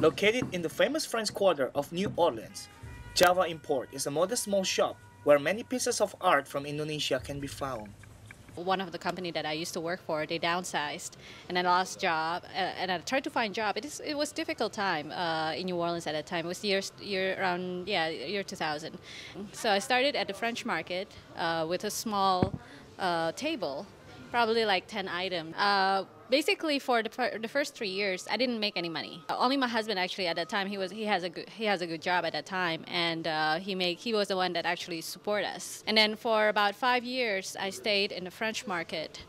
Located in the famous French Quarter of New Orleans, Java Import is a modest small shop where many pieces of art from Indonesia can be found. One of the company that I used to work for, they downsized, and I lost job, and I tried to find job. It was difficult time in New Orleans at that time. It was year 2000. So I started at the French market with a small table, probably like 10 items. Basically, for the first 3 years, I didn't make any money. Only my husband actually at that time. He has a good job at that time, and he was the one that actually support us. And then for about 5 years, I stayed in the French market,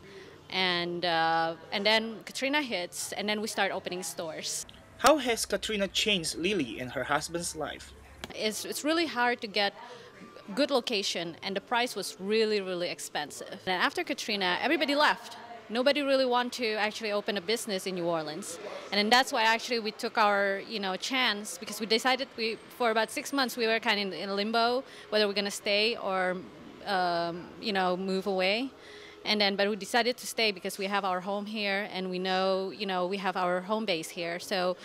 and then Katrina hits, and then we start opening stores. How has Katrina changed Lily and her husband's life? It's really hard to get good location, and the price was really expensive. And after Katrina, everybody left. Nobody really wanted to actually open a business in New Orleans, and then that's why actually we took our chance, because we decided for about 6 months we were kind of in limbo whether we're gonna stay or move away, but we decided to stay because we have our home here, and we know we have our home base here, so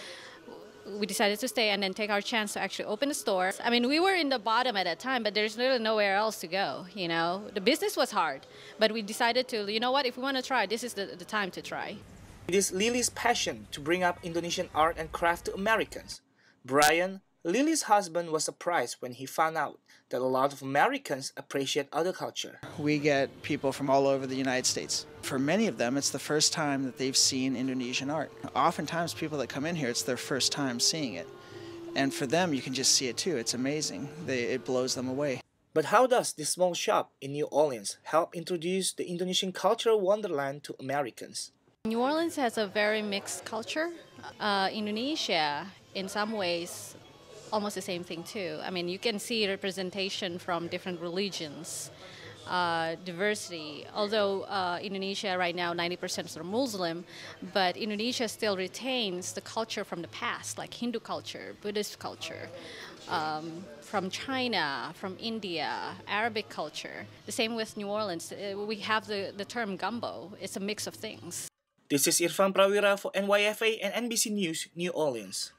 we decided to stay and then take our chance to actually open a store. I mean, we were in the bottom at that time, but there's really nowhere else to go, The business was hard, but we decided to, if we want to try, this is the time to try. It is Lily's passion to bring up Indonesian art and craft to Americans. Brian, Lily's husband, was surprised when he found out that a lot of Americans appreciate other culture. We get people from all over the United States. For many of them, it's the first time that they've seen Indonesian art. Oftentimes, people that come in here, it's their first time seeing it. And for them, you can just see it too. It's amazing. It blows them away. But how does this small shop in New Orleans help introduce the Indonesian cultural wonderland to Americans? New Orleans has a very mixed culture. Indonesia, in some ways, almost the same thing too. I mean, you can see representation from different religions, diversity. Although Indonesia right now 90% are Muslim, but Indonesia still retains the culture from the past, like Hindu culture, Buddhist culture, from China, from India, Arabic culture. The same with New Orleans. We have the term gumbo. It's a mix of things. This is Irfan Prawira for NYFA and NBC News, New Orleans.